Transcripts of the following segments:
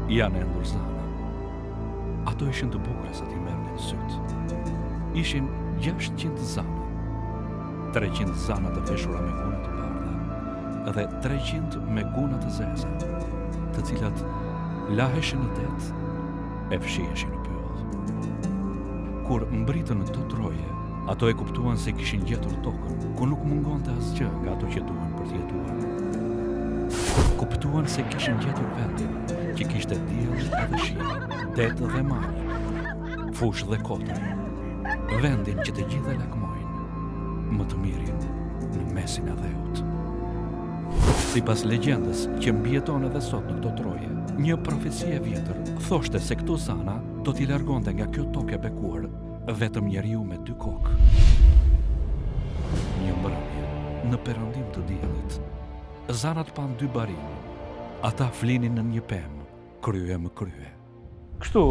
janë endur zana. Ato ishin të bukura sa t'i merrnin syt. Ishin 600 zana. 300 zana të veshura me guna të bardha dhe 300 me guna të zeza, të cilat laheshin në det e fshiheshin në pyll. Kur mbritën në të troje, ato e kuptuan se kishin gjetur tokën, ku nuk mungonte asgjë nga ato që duan për të jetuar. Kuptuan se kishin gjetur vendin që kishte diell edhe shi, det dhe mare, fush dhe kotër, vendin që të gjithë e lakmojnë, më të mirin në mesin e dheut. Sipas legjendës që mbijeton edhe sot në këto troje, një profeci e vjetër thoshte se këto zana do t'i largonte nga kjo tokë e bekuar vetëm njeriu me 2 kokë. Një mbrëmje, në perëndim të diellit, zanat pan 2 barinë. Ata flinin në një pemë, krye më krye. Kështu,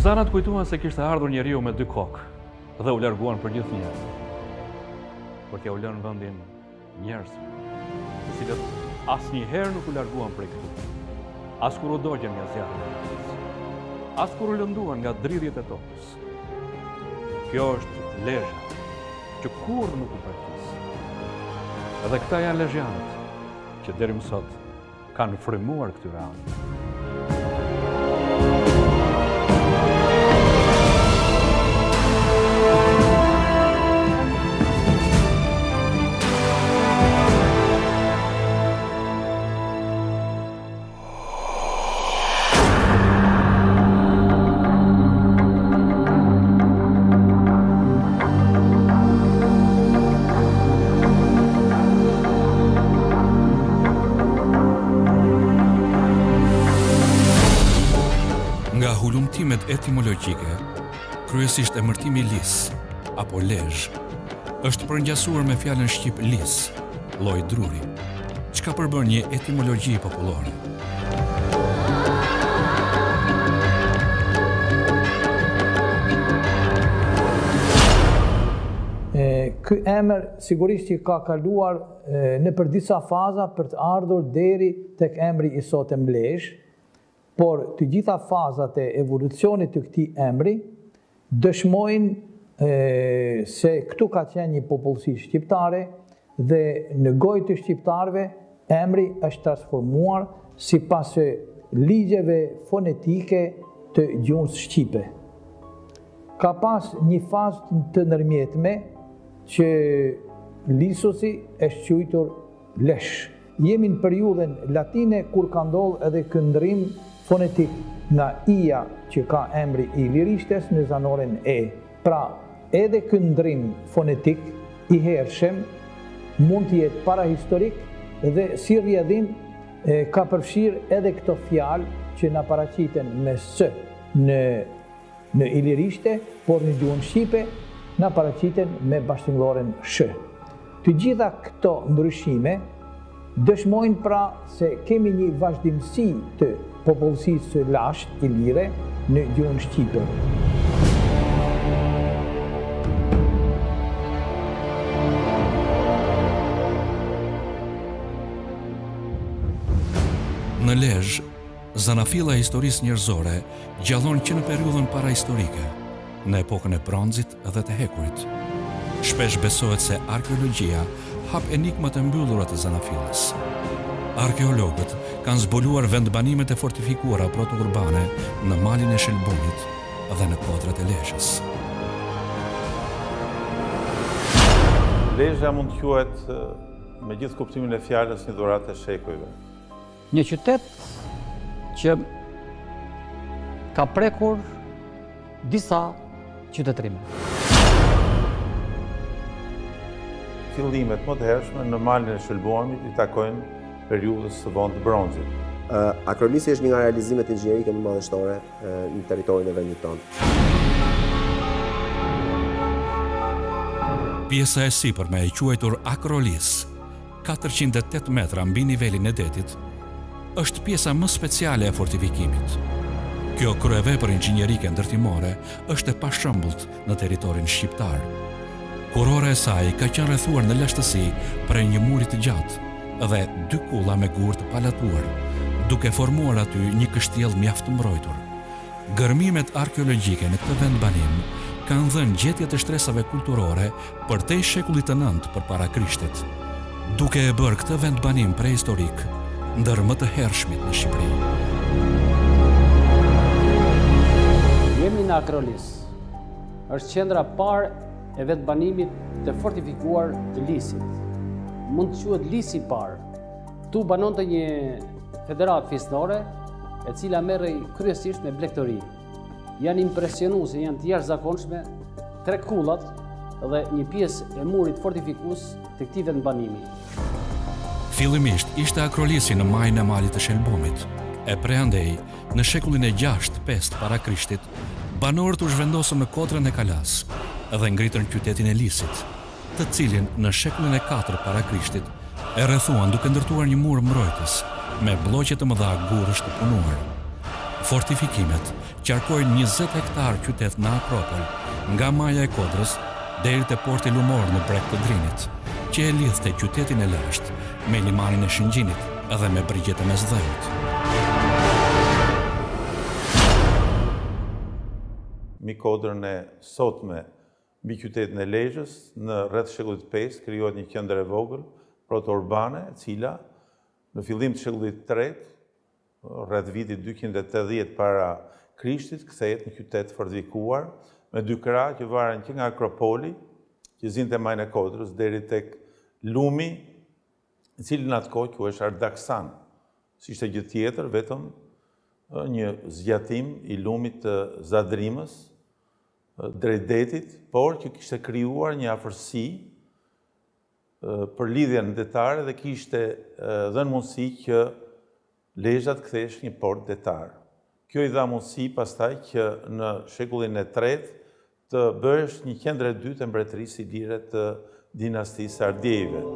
zanat kujtuan se kishte ardhur njeriu me 2 kokë dhe u larguan për gjithnjë. Por t'ja u lënë vendin njerëzve, të cilët asnjëherë nuk u larguan prej këtu. As kur u dogjen nga zjarri i jetës, as kur u lënduan nga dridhjet e tokës. Kjo është lezhja që kurrë nuk u përkis. Edhe këta janë lezhjanët që deri më sot kanë frymuar këtyre anëve. Nga hulumtimet etimologjike, kryesisht emërtimi lis, apo lezh, është përngjasuar me fjalën shqip lis, lloj druri, çka përbën një etimologji popullore. Ky emër sigurisht që ka kaluar në për disa faza për të ardhur deri tek emri i sotëm lezh, por të gjitha fazat e evolucionit të këtij emri dëshmojnë se këtu ka qenë një popullsi shqiptare dhe në gojë të shqiptarëve emri është transformuar sipas ligjeve fonetike të gjuhës shqipe. Ka pas një fazë të ndërmjetme që lisusi është quajtur lesh. Jemi në periudhën latine kur ka ndodhur edhe ky ndrim fonetik nga ija që ka emri i lirishtes në zanoren e. Pra, edhe ky ndrim fonetik i hershëm mund të jetë parahistorik dhe si rrjedhim ka përfshirë edhe këto fjalë që na paraqiten me s në ilirishte, por në gjuhën shqipe na paraqiten me bashkëngëlloren sh. Të gjitha këto ndryshime dëshmojnë pra se kemi një vazhdimsi të popullsisë së lashtë ilire në gjuhën shqipe. Në lezh, zanafilla e historisë njerëzore gjallon që në periudhën parahistorike, në epokën e bronzit dhe të hekurit. Shpesh besohet se arkeologjia hap enigmat e mbyllura të zanafillës. Arkeologët kanë zbuluar vendbanimet e fortifikuara proto-urbane në malin e Shelbunit dhe në kodrat e Lezhës. Lezhja mund të quhet me gjithë kuptimin e fjalës një dhuratë e shekujve. Një qytet që ka prekur disa qytetërime. Fillimet më të hershme në malin e Shelbunit i takojnë periudhës së vonë të bronzit. Akrolisi është një nga realizimet inxhinierike më madhështore në territorin e vendit tonë. Pjesa e sipërme e quajtur Akrolis, 408 metra mbi nivelin e detit, është pjesa më speciale e fortifikimit. Kjo kryevepër inxhinierike ndërtimore është e pashëmbullt në territorin shqiptar. Kurora e saj ka qenë rrethuar në lashtësi prej një muri të gjatë dhe 2 kulla me gur të palatuar, duke formuar aty një kështjell mjaft të mbrojtur. Gërmimet arkeologjike në këtë vend banim kanë dhënë gjetje të shtresave kulturore përtej shekullit të 9 përpara Krishtit, duke e bërë këtë vend banim prehistorik ndër më të hershmit në Shqipëri. Jemi në Akrolis. Është qendra parë e vendbanimit të fortifikuar të Lisit. Mund të quhet Lisi i parë. Tu banonte një federatë fisnore e cila merrej kryesisht me blegtori. Janë impresionuese, janë të jashtëzakonshme tre kullat dhe një pjesë e murit fortifikues të këtij vendbanimi. Fillimisht ishte Akrolisi në majën e malit të Shelbomit, e preandej në shekullin e 6-5 para Krishtit, banorët u zhvendosën në Kodrën e Kalas dhe ngritën qytetin e Lisit, të cilin në shekullin e 4 para Krishtit e rrethuan duke ndërtuar një mur mbrojtës me bloqe të mëdha gurësh të punuar. Fortifikimet qarkojnë 20 hektar qytet në Akropol, nga maja e Kodrës deri te porti lumor në breg të Drinit, që e lidhte qytetin e lashtë me limanin e Shëngjinit edhe me brigjet e Mesdhejut. Mbi Kodrën e sotme, mbi qytetin e Lezhës, në rreth shekullit 5 krijohet një qendër e vogël proto-urbane, e cila në fillim të shekullit 3, rreth vitit 280 para Krishtit, kthehet në qytet fortifikuar me dy krah që varen që nga Akropoli, që zinte majën e Kodrës, deri tek lumi, i cili në atë kohë quhej Ardaksan. Si ishte gjë tjetër, vetëm një zgjatim i lumit të Zadrimës drejt detit, por që kishte krijuar një afërsi për lidhjen detare dhe kishte dhënë mundësi që Lezhë të kthesh një port detar. Kjo i dha mundësi pastaj që në shekullin e 3 të bëhesh një qendër e dytë e mbretërisë ilire të dinastisë Ardjejve.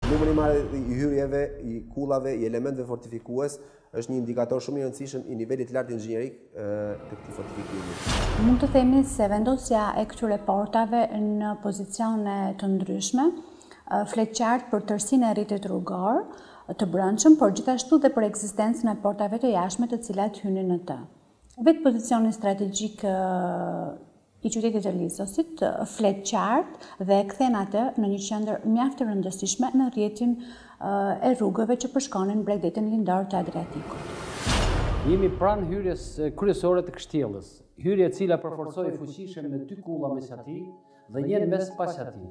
Numri i madh i hyrjeve, i kullave, i elementeve fortifikues është një indikator shumë i rëndësishëm i nivelit lart inxhinierik të këtij fortifikimi. Mund të themi se vendosja e këtyre portave në pozicione të ndryshme flet qartë për tërsinë e rritit rrugor të brendshëm, por gjithashtu dhe për ekzistencën e portave të jashtme të cilat hynin në të. Vetë pozicioni strategjik i qytetit të Lissosit flet qartë dhe e kthen atë në një qendër mjaft të rëndësishme në rrjetin e rrugëve që përshkonin Bregdetin lindor të Adriatikut. Jemi pranë hyrjes kryesore të kështjellës, hyrje e cila përforcoi fuqishëm me 2 kulla mes ati dhe një mes pas ati.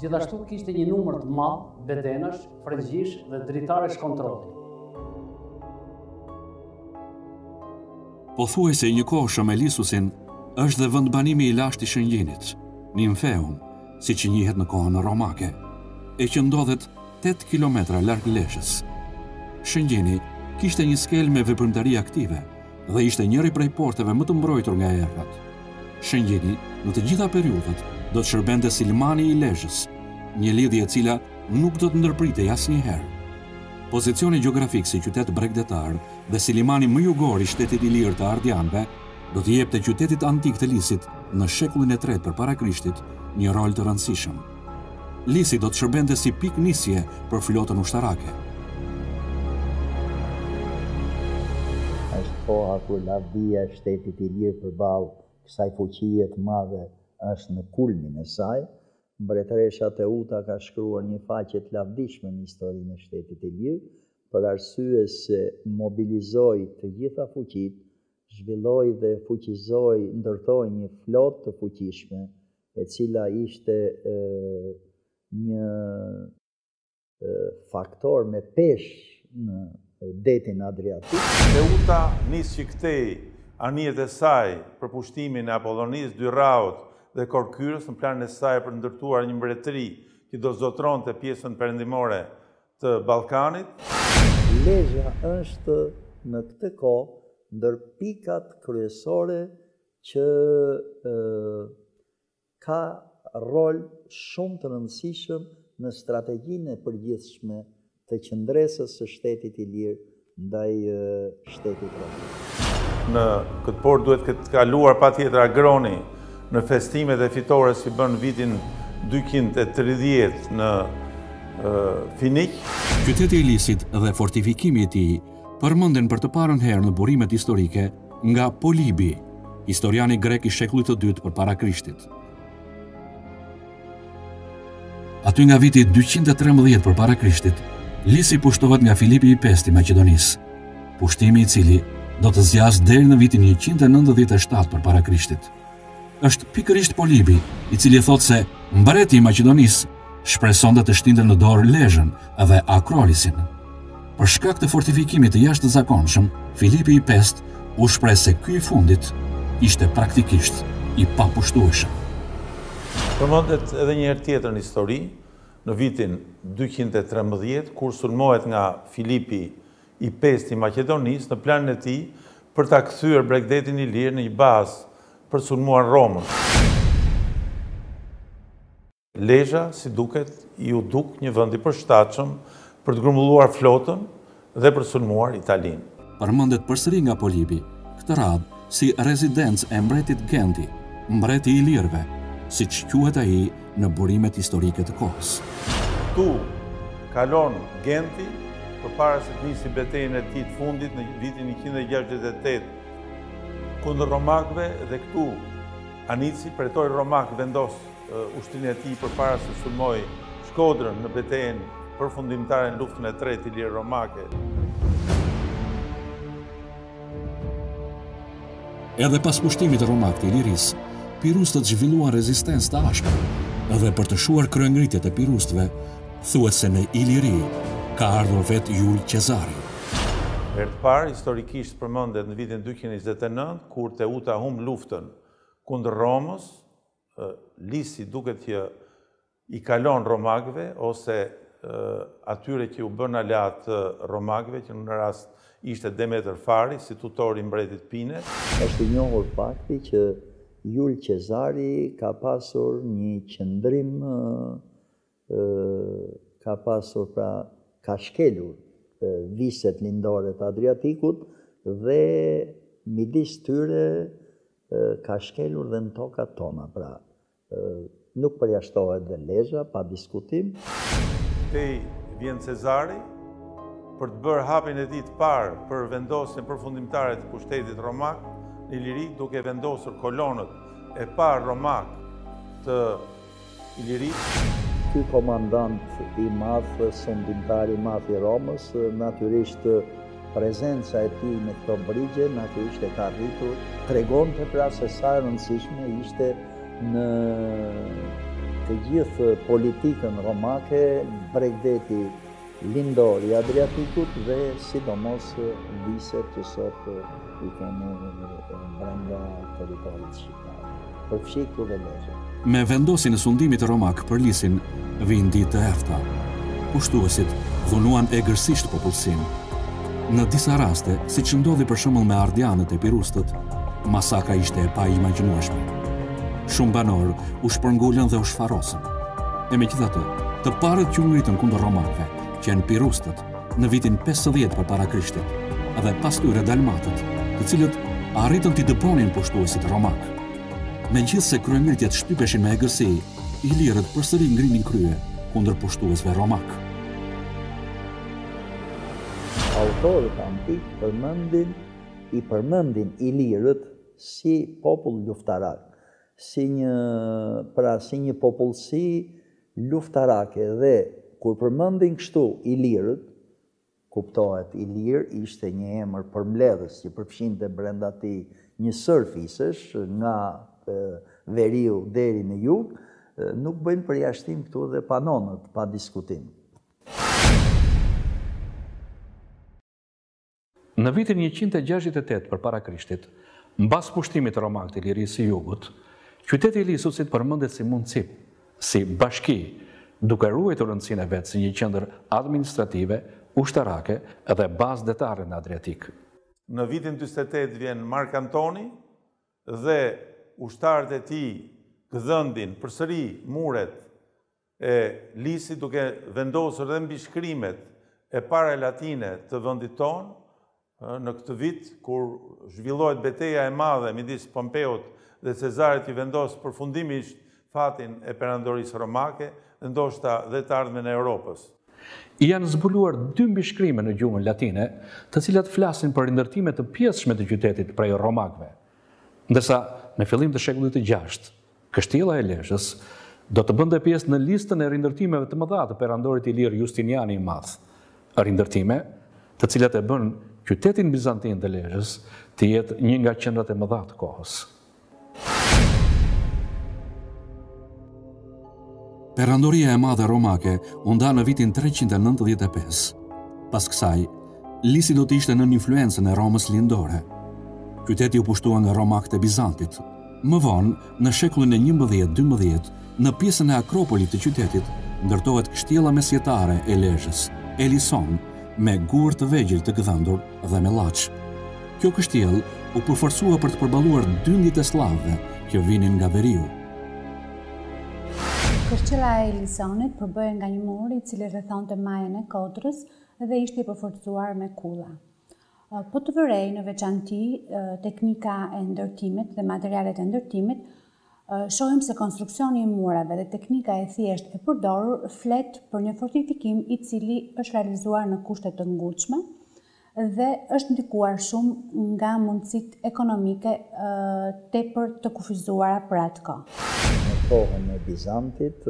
Gjithashtu kishte një numër të madh bedenash, frezgjish dhe dritaresh kontrolli. Pothuajse një kohëshëm e Lissusin është dhe vendbanimi i lashtë i Shëngjinit, Nimfeum, siç i njihet në kohën romake, e që ndodhet 8 kilometra larg Lezhës. Shëngjini kishte një skel me veprimtari aktive dhe ishte njëri prej porteve më të mbrojtur nga errat. Shëngjini në të gjitha periudhat do të shërbente si limani i Lezhës, një lidhje e cila nuk do të ndërpritej asnjëherë. Pozicioni gjeografik si qytet bregdetar dhe si limani më jugor i shtetit i lirë të Ardianëve do të jepte qytetit antik të Lisit në shekullin e 3 përpara Krishtit një rol të rëndësishëm. Lisi do të shërbente si pikë nisje për flotën ushtarake. Është koha kur lavdia e shtetit i lirë përballë kësaj fuqie të madhe është në kulmin e saj. Mbretëresha Teuta ka shkruar një faqe të lavdishme në historinë e shtetit i lirë, për arsye se mobilizoi të gjitha fuqitë, zhvilloi dhe fuqizoi, ndërtoi një flotë të fuqishme, e cila ishte një faktor me peshë në detin Adriatik. Teuta nis që kthej anijet e saj për pushtimin e Apollonis, Dyraut dhe Korkyrës në planin e saj për ndërtuar një mbretëri që do zotronte pjesën perëndimore të Ballkanit. Lezhë është në këtë kohë ndër pikat kryesore që ka rol shumë të rëndësishëm në strategjinë e përgjithshme të qëndresës së shtetit i lirë ndaj shtetit romak. Në këtë port duhet të kaluar patjetër agroni në festimet e fitores që bën vitin 230 në Finik. Qyteti i Lisit dhe fortifikimi i tij përmenden për të parën herë në burimet historike nga Polibi, historiani grek i shekullit të dytë përpara Krishtit. Aty nga viti 213 përpara Krishtit, Lisi pushtohet nga Filipi i Pestë i Maqedonisë, pushtimi i cili do të zgjasë deri në vitin 197 përpara Krishtit. Është pikërisht Polibi i cili thotë se mbreti i Maqedonisë shpresonte të shtinte në dorë Lezhën dhe Akrolisin. Për shkak të fortifikimit të jashtëzakonshëm, Filipi i Pestë u shpreh se ky i fundit ishte praktikisht i papushtueshëm. Përmendet edhe një herë tjetër në histori, në vitin 213, kur sulmohet nga Filipi i Pestë i Maqedonisë në planin e tij për ta kthyer Bregdetin i lirë në një bazë për sulmuar Romën. Lezhë, si duket, ju duk një vend i përshtatshëm për të grumbulluar flotën dhe për sulmuar Italinë. Përmendet përsëri nga Polibi këtë radhë si rezidencë e mbretit Genti, mbreti i lirëve, siç quhet ai në burimet historike të kohës. Ktu kalon Genti përpara se të nisi betejën e tij të fundit në vitin 168 kundër romakëve dhe këtu Anici, pretori romak, vendos ushtrinë e tij përpara se sulmoi Shkodrën në betejën përfundimtare në luftën e tretë ilire romake. Edhe pas pushtimit romak të Ilirisë, pirustët zhvilluan rezistencë të ashpër, edhe për të shuar kryengritjet e pirustëve, thuhet se në Iliri ka ardhur vetë Jul Qezari. Herë të parë, historikisht përmendet në vitin 229, kur Teuta humb luftën kundër Romës, Lisi duket që i kalon romakëve ose atyre që u bën aleat romakëve, që në rast ishte Demeter Fari, si tutori i mbretit Pine. Është i njohur fakti që Jul Qezari ka pasur një qëndrim ka pasur ka shkelur viset lindore të Adriatikut dhe midis tyre ka shkelur dhe në tokat tona. Pra, nuk përjashtohet dhe Lezhë, pa diskutim. Tej vjen Cezari për të bërë hapin e tij të parë për vendosjen përfundimtare të pushtetit romak në Iliri, duke vendosur kolonët e parë romak të Ilirisë. Ky komandant i madh, sundimtar i madh i Romës, natyrisht prezenca e tij në këto brigje, natyrisht e ka rritur, tregonte pra se sa e rëndësishme ishte në të gjithë politikën romake, bregdeti lindor i Adriatikut dhe sidomos viset që sot i kemi brenda territorit shqiptar, përfshirë dhe Lezhë. Me vendosin e sundimit romak për lisin, vinë ditë të errëta. Pushtuesit dhunuan egërsisht popullsinë. Në disa raste, siç ndodhi për shembull me ardianët e pirustët, masakra ishte e paimagjinueshme. Shumë banorë u shpërngulën dhe u shfarosën. E megjithatë, të parët që u ngritën kundër romakëve, që janë pirustët, në vitin 50 përpara Krishtit, dhe pas tyre dalmatët, të cilët arritën t'i dëponin pushtuesit romak. Megjithse kryengritjet shtypeshin me egërsi, ilirët përsëri ngrinin krye kundër pushtuesve romak. Autorët antik përmendin ilirët si popull luftarak, si një popullsi luftarake dhe kur përmendin kështu ilirët, kuptohet ilir ishte një emër përmbledhës që përfshinte brenda tij një sër fisësh nga veriu deri në jug, nuk bëjnë përjashtim këtu dhe panonët, pa diskutim. Në vitin 168 përpara Krishtit, mbas pushtimit romak të Ilirisë së Jugut, qyteti i Ilisusit përmendet si mundësi, si bashki, duke ruajtur rëndësinë e vet si një qendër administrative, ushtarake dhe bazë detare në Adriatik. Në vitin 48 vjen Mark Antoni dhe ushtarët e tij gëdhëndin përsëri muret e lisit duke vendosur dhe mbi shkrimet e para latine të vendit tonë. Në këtë vit, kur zhvillohet betejë e madhe midis Pompeut dhe Cezarit, i vendos përfundimisht fatin e perandorisë romake, ndoshta dhe të ardhmen e Europës. Janë zbuluar 2 mbishkrime në gjuhën latine, të cilat flasin për rindërtime të pjesshme të qytetit prej romakëve. Ndërsa në fillim të shekullit të 6, Kështjella e Lezhës do të bënte pjesë në listën e rindërtimeve të mëdha të perandorit ilir Justiniani i Madh. Rindërtime të cilat e bën qytetin bizantin të Lezhës të jetë një nga qendrat e mëdha të kohës. Perandoria e madhe romake u nda në vitin 395. Pas kësaj, lisi do të ishte nën influencën e Romës lindore. Qyteti u pushtua nga romakët e Bizantit. Më vonë, në shekullin e 11-12, në pjesën e Akropolit të qytetit, ndërtohet kështjella mesjetare e Lezhës, Elison, me gur të vegjël të gëdhëndur dhe me llaç. Kjo kështjellë u përforcua për të përballuar dyndjet e slavëve që vinin nga veriu. Kështjella e Elisonit përbëhej nga një mur i cili rrethonte majën e Kodrës dhe ishte i përforcuar me kulla. Po të vërej në veçanti teknika e ndërtimit dhe materialet e ndërtimit, shohim se konstruksioni i murave dhe teknika e thjesht e përdorur flet për një fortifikim i cili është realizuar në kushte të ngurshme dhe është ndikuar shumë nga mundësitë ekonomike tepër të kufizuara për atë kohë. Në kohën e Bizantit,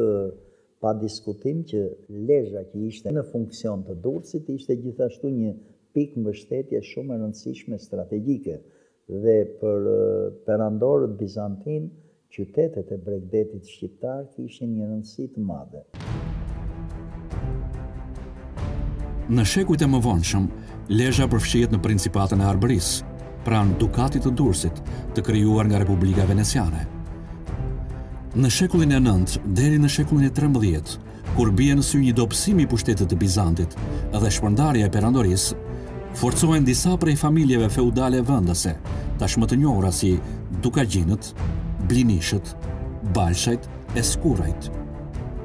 pa diskutim që Lezhë që ishte në funksion të Durrësit ishte gjithashtu një pikë mbështetje shumë e rëndësishme strategjike dhe për perandorët bizantin, qytetet e bregdetit shqiptar kishin një rëndësi të madhe. Në shekujt e mëvonshëm, Lezhë përfshihet në Principatën e Arbërisë, pranë Dukatit të Durrësit, të krijuar nga Republika Veneciane. Në shekullin e 9 deri në shekullin e 13, kur bie në sy një dobësim i pushtetit të Bizantit dhe shpërndarja e perandorisë, forcohen disa prej familjeve feudale vendase, tashmë të njohura si Dukagjinët, Blinishët, Balshajt e Skurajt.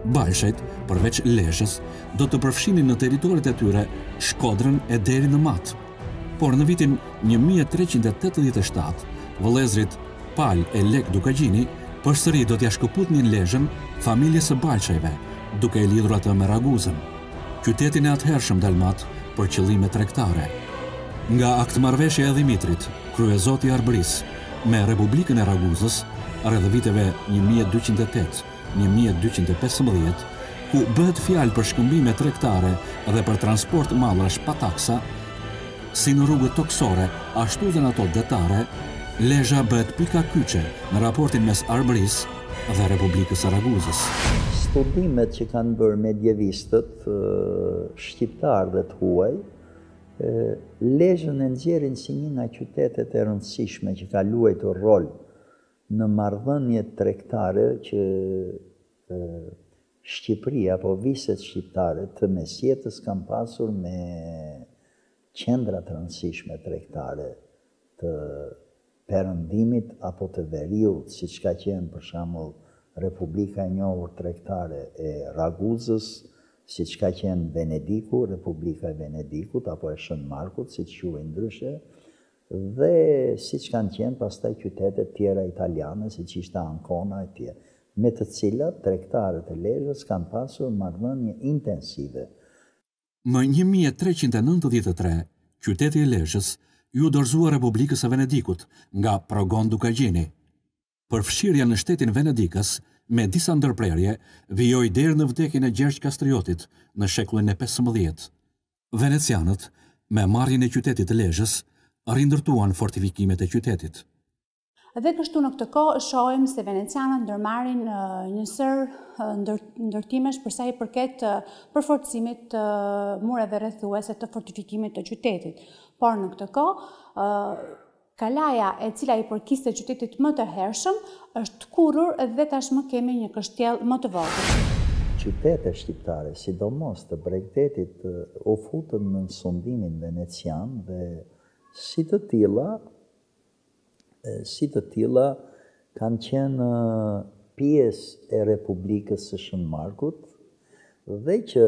Balshajt, përveç Lezhës, do të përfshinin në territorit e tyre Shkodrën e deri në Mat. Por në vitin 1387, vëllezrit Pal e Lek Dukagjini përsëri do t'ja shkëputnin Lezhën familjes së Balshajve, duke e lidhur atë me Raguzën, qytetin e atëhershëm Dalmat për qëllime tregtare. Nga aktmarrëveshja e Dhimitrit, kryezoti i Arbërisë, me Republikën e Raguzës, rreth viteve 1208-1215, ku bëhet fjalë për shkëmbime tregtare dhe për transport mallrash pa taksa, si në rrugët toksore, ashtu dhe në ato detare, Lezhë bëhet pika kyçe në raportin mes Arbërisë dhe Republikës së Raguzës. Studimet që kanë bërë medievistët, shqiptarë dhe të huaj, Lezhën e nxjerrin si një nga qytetet e rëndësishme që ka luajtur rol në marrëdhëniet tregtare që Shqipëria apo viset shqiptare të mesjetës kanë pasur me qendra të rëndësishme tregtare të perëndimit apo të veriut, siç ka qenë për shembull Republika e njohur tregtare e Raguzës, siç ka qenë Venediku, Republika e Venedikut apo e Shën Markut, siç quhen ndryshe, dhe siç kanë qenë pastaj qytetet tjera italiane, siç ishte Ancona e tjera, me të cilat tregtarët e Lezhës kanë pasur marrëdhënie intensive. Më 1393, qyteti i Lezhës ju dorëzua Republikës së Venedikut nga Progon Dukagjini. Përfshirja në shtetin Venedikës, me disa ndërprerje, vijoi deri në vdekjen e Gjergj Kastrijotit në shekullin e 15. Venecianët, me marrjen e qytetit të Lezhës, rindërtuan fortifikimet e qytetit. Dhe kështu në këtë kohë shohim se venecianët ndërmarrin një sër ndërtimesh për sa i përket përforcimit të mureve rrethuese të fortifikimit të qytetit. Por në këtë kohë, kalaja e cila i përkiste qytetit më të hershëm është kurrur dhe tashmë kemi një kështjell më të vogël. Qytetet shqiptare, sidomos të Bregdetit, u futën në sundimin venecian dhe si të tilla kanë qenë pjesë e Republikës së Shën Markut dhe që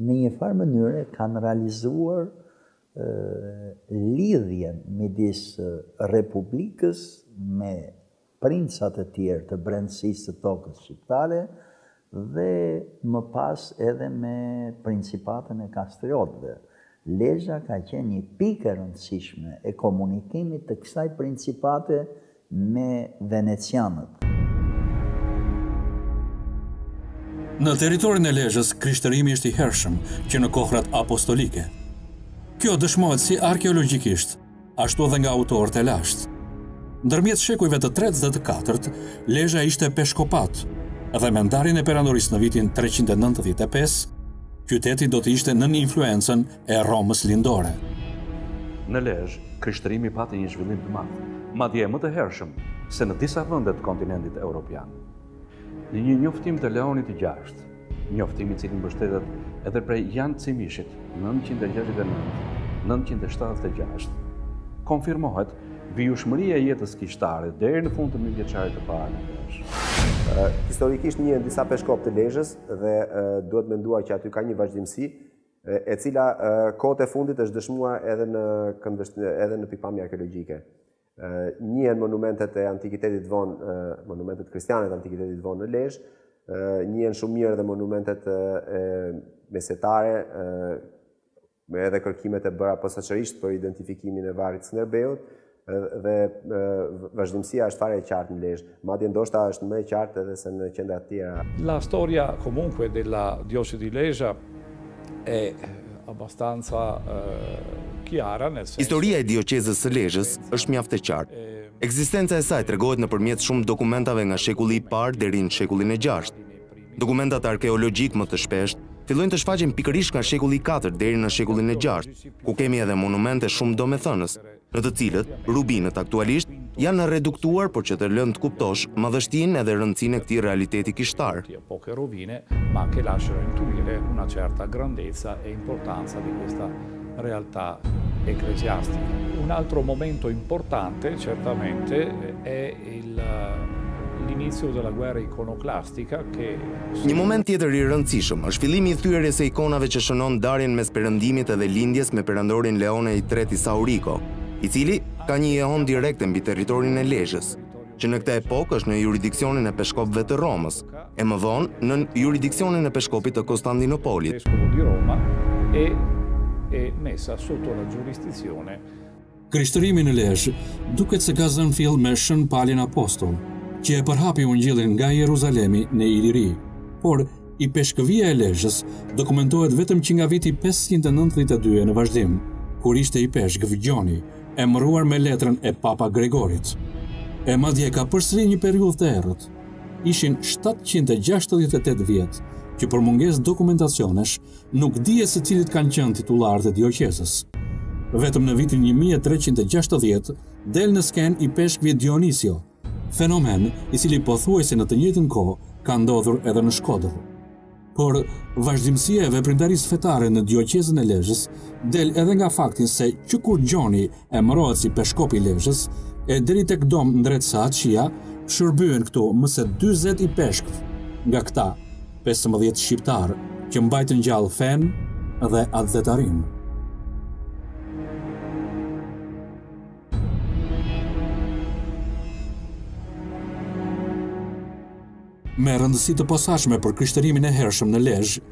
në një farë mënyre kanë realizuar lidhjen midis Republikës me princat e tjerë të brendësisë të tokës shqiptare dhe më pas edhe me principatën e Kastriotëve. Lezhë ka qenë një pikë e rëndësishme e komunikimit të kësaj principate me venecianët. Në territorin e Lezhës, krishtërimi ishte i hershëm që në kohrat apostolike. Kjo dëshmohet si arkeologjikisht, ashtu edhe nga autorët e lashtë. Ndërmjet shekujve të 3 dhe të 4, Lezhë ishte peshkopat, dhe me ndarjen e perandorisë në vitin 395, qyteti do të ishte nën influencën e Romës lindore. Në Lezhë, krishtërimi pati një zhvillim të madh, madje më të hershëm se në disa vende të kontinentit evropian. Në një njoftim të Leonit të VI, njoftim i cili mbështetet edhe prej Jan Cimishit 969-976, konfirmohet vijushmëria e jetës kishtare deri në fund të mijëvjeçarit të parë në Lezhë. Historikisht njihen disa peshkop të Lezhës dhe duhet menduar që aty ka një vazhdimsi, e cila kohët e fundit është dëshmuar edhe në pikpamje arkeologjike. Njihen monumentet e antikitetit vonë, monumentet kristiane të antikitetit vonë në Lezhë, njihen shumë mirë edhe monumentet mesetare, edhe kërkimet e bëra posaçërisht për identifikimin e varrit Skënderbeut, dhe vazhdimësia është fare e qartë në Lezhë, madje ndoshta është më e qartë edhe se në qendra të tjera. La storia comunque della diocesi di Lezhë è abbastanza chiara nel senso. Historia e dioqezës së Lezhës është mjaft e qartë. Ekzistenca e saj tregohet nëpërmjet shumë dokumentave nga shekulli i parë deri në shekullin e 6. Dokumentat arkeologjik më të shpesht fillojnë të shfaqen pikërisht nga shekulli i 4 deri në shekullin e 6, ku kemi edhe monumente shumë domethënës, në të cilët rubinët aktualisht janë reduktuar por që të lënë të kuptosh madhështinë edhe rëndësinë e këtij realiteti kishtar. Poche rovine, ma che lasciano intuire una certa grandezza e importanza di questa realtà ecclesiastica. Un altro momento importante certamente è l'inizio della guerra iconoclastica che... Një moment tjetër i rëndësishëm është fillimi i thyerjes së ikonave që shënon ndarjen mes perëndimit edhe lindjes me perandorin Leone III Saurico, i cili ka një jehon direkte mbi territorin e Lezhës, që në këtë epokë është në jurisdiksionin e peshkopëve të Romës, e më vonë në jurisdiksionin e peshkopit të Konstantinopolit. Vescovo di Roma e messa sotto la giurisdizione. Krishtërimi në Lezhë duket se ka zënë fill me Shën Palin Apostoll, që e përhapi ungjillin nga Jeruzalemi në Iliri, por i peshkëvia e Lezhës dokumentohet vetëm që nga viti 592 në vazhdim, kur ishte i peshk Gjoni, emëruar me letrën e Papa Gregorit. E madje ka përsëri një periudhë të errët. Ishin 768 vjet që për mungesë dokumentacionesh nuk dihet se cilit kanë qenë titullarët e dioqezës. Vetëm në vitin 1360 del në skenë i peshkvi Dionisio, fenomen i cili pothuajse në të njëjtën kohë ka ndodhur edhe në Shkodër. Por vazhdimësia e veprimtarisë fetare në dioqezën e Lezhës del edhe nga fakti se që kur Gjoni emërohet si peshkop i Lezhës, e deri tek dom ndret Saad Shia, shërbyen këtu më se 40 i peshkv, nga këta 15 shqiptar që mbajtën gjallë fen dhe adhetarin. Me rëndësi të posaçme për krishtërimin e hershëm në Lezhë,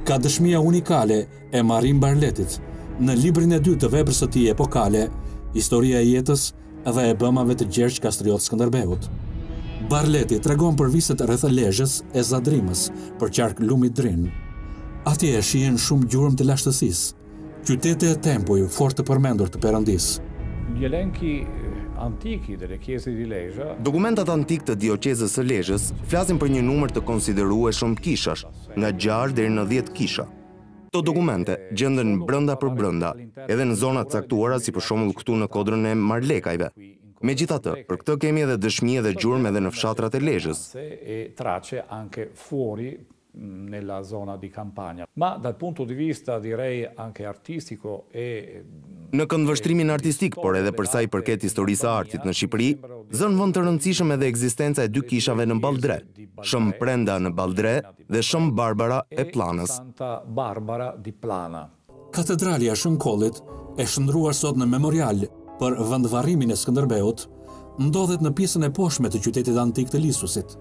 ka dëshmia unikale e Marim Barletit në librin e dytë të veprës së tij epokale, Historia e jetës dhe e bëmave të Gjergj Kastriot Skënderbeut. Barleti tregon për viset rreth Lezhës e Zadrimës, për qark lumit Drin. Atje shihen shumë gjurmë të lashtësisë, qytete e tempuj fort të përmendur të Perëndisë. Gli elenchi antiki delle chiese di Lezhë. Dokumentat antik të dioqezës së Lezhës flasin për një numër të konsiderueshëm kishash, nga 6 deri në 10 kisha. Këto dokumente gjenden brenda për brenda, edhe në zonat caktuara si për shembull këtu në kodrën e Marlekajve. Megjithatë, për këtë kemi edhe dëshmi dhe gjurmë edhe në fshatrat e Lezhës. E tracce anche fuori nella zona di campagna. Ma dal punto di vista direi anche artistico e në këndvështrimin artistik, por edhe për sa i përket historisë së artit në Shqipëri, zën vend të rëndësishëm edhe ekzistenca e 2 kishave në Balltre, Shëm Prenda në Balltre dhe Shëm Barbara e Planës. Santa Barbara di Plana. Katedralja Shënkollit, e shndruar sot në memorial për vendvarrimin e Skënderbeut, ndodhet në pjesën e poshtme të qytetit antik të Lisusit.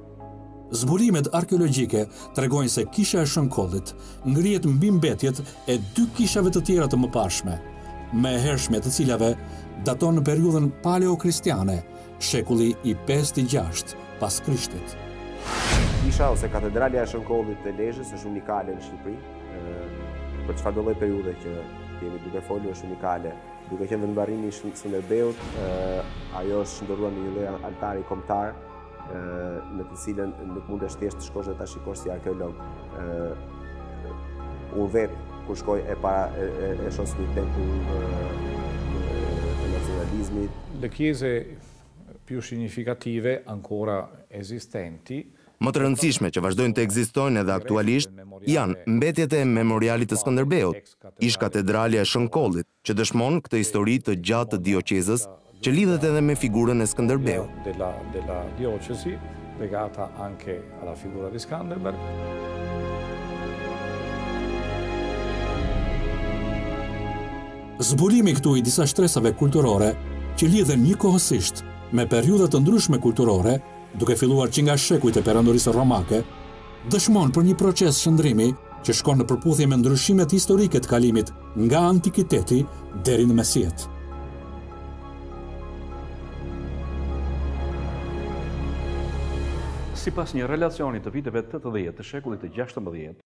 Zburimet arkeologjike tregojnë se kisha e Shënkollit ngrihet mbi mbetjet e 2 kishave të tjera të mëparshme, me hershme të cilave daton në periudhën paleokristiane, shekulli i 5-6 pas Krishtit. Kisha ose katedralja e Shënkollit të Lezhës është unikale në Shqipëri. Për çfarëdo lloj periudhe që kemi duke folur është unikale. Duke qenë vendvarrimi i Skënderbeut, ajo është shndërruar në një lloj altari kombëtar, në të cilën nuk mundesh thjesht të shkosh dhe ta shikosh si arkeolog. Unë vetë kur shkoj e shoh një tempull të nazionalizmit. Le chiese più significative ancora esistenti. Më të rëndësishme që vazhdojnë të ekzistojnë edhe aktualisht janë mbetjet e memorialit të Skënderbeut, ish katedralja e Shënkollit, që dëshmon këtë histori të gjatë të dioqezës, që lidhet edhe me figurën e Skënderbeut. Della diocesi, legata anche alla figura di Skanderberg. Zbulimi këtu i disa shtresave kulturore që lidhen njëkohësisht me periudha të ndryshme kulturore, duke filluar që nga shekujt e perandorisë romake, dëshmon për një proces shëndrimi që shkon në përputhje me ndryshimet historike të kalimit nga antikiteti deri në mesjet. Sipas një relacioni të viteve 80 të shekullit të 16,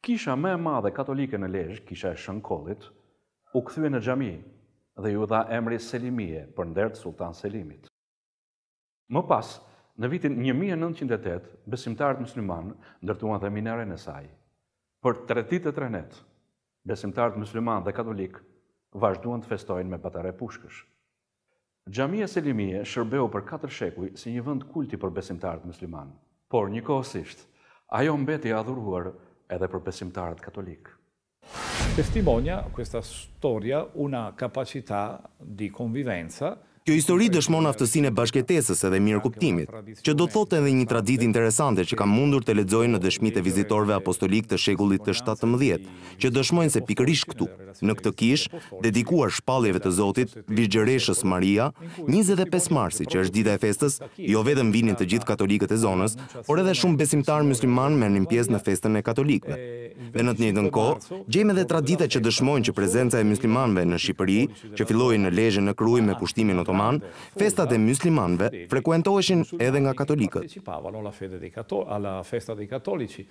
kisha më e madhe katolike në Lezhë, kisha e Shënkollit, u kthye në xhami dhe ju dha emri Selimie për nder të Sultan Selimit. Më pas, në vitin 1908, besimtarët musliman ndërtuan dhe minaren e saj. Për 3 ditë e 3 net, besimtarët musliman dhe katolik vazhduan të festojnë me batare pushkësh. Xhamia Selimie shërbeu për 4 shekuj si një vend kulti për besimtarët musliman, por njëkohësisht, ajo mbeti e adhuruar edhe për besimtarët katolik. Testimonia questa storia una capacità di convivenza. Kjo histori dëshmon aftësinë e bashkëtesës edhe mirëkuptimit, që do thotë edhe një traditë interesante që kam mundur të lexoj në dëshmitë e vizitorëve apostolik të shekullit të 17, që dëshmojnë se pikërisht këtu, në këtë kishë, dedikuar shpalljeve të Zotit, Virgjëreshës Maria, 25 marsi, që është dita e festës, jo vetëm vinin të gjithë katolikët e zonës, por edhe shumë besimtarë muslimanë merrnin pjesë në festën e katolikëve. Dhe në të njëjtën kohë, gjejmë edhe tradita që dëshmojnë që prezenca e muslimanëve në Shqipëri, që filloi në Lezhë në Krujë me pushtimin otoman, festat e muslimanëve frekuentoheshin edhe nga katolikët. Alla festa dei cattolici.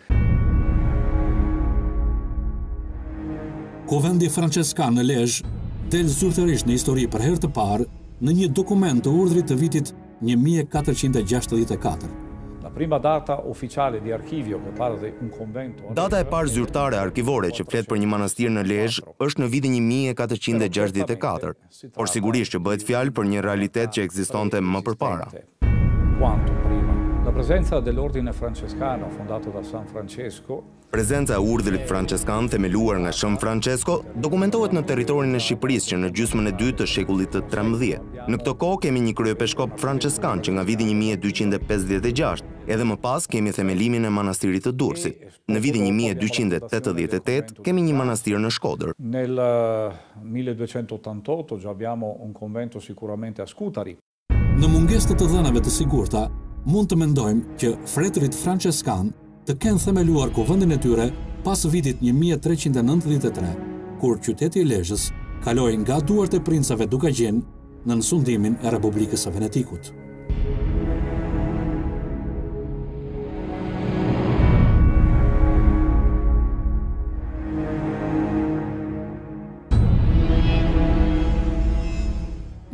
Kuvendi franceskan në Lezhë del zyrtarisht në histori për herë të parë në një dokument të urdhrit të vitit 1464. La prima data ufficiale di archivio che parla di un convento. Data e parë zyrtare arkivore që flet për një manastir në Lezhë është në vitin 1464, por sigurisht që bëhet fjalë për një realitet që ekzistonte më përpara. Quanto prima. La presenza dell'ordine francescano fondato da San Francesco. Prezenca e urdhrit franceskan themeluar nga Shën Francesco dokumentohet në territorin e Shqipërisë që në gjysmën e dytë të shekullit të 13. Në këtë kohë kemi një kryepeshkop franceskan që nga viti 1256, edhe më pas kemi themelimin e manastirit të Durrësit. Në vitin 1288 kemi një manastir në Shkodër. Nel 1288 già abbiamo un convento sicuramente a Scutari. Në mungesë të dhënave të sigurta, mund të mendojmë që fretërit franceskan të kenë themeluar kuvendin e tyre pas vitit 1393, kur qyteti i Lezhës kaloi nga duart e princave Dukagjen në nësundimin e Republikës së Venetikut.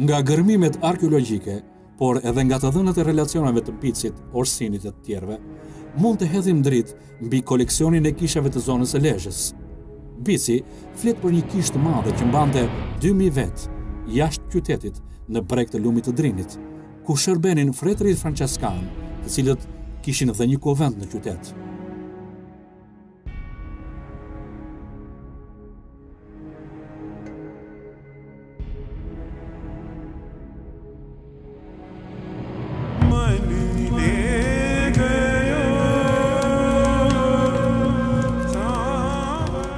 Nga gërmimet arkeologjike, por edhe nga të dhënat e relacioneve të Picit, Orsinit e të tjerëve, mund të hedhim dritë mbi koleksionin e kishave të zonës së Lezhës. Bici flet për një kishë të madhe që mbante 2000 vet jashtë qytetit në breg të lumit të Drinit, ku shërbenin fretërit franceskan, të cilët kishin edhe një kuvend në qytet.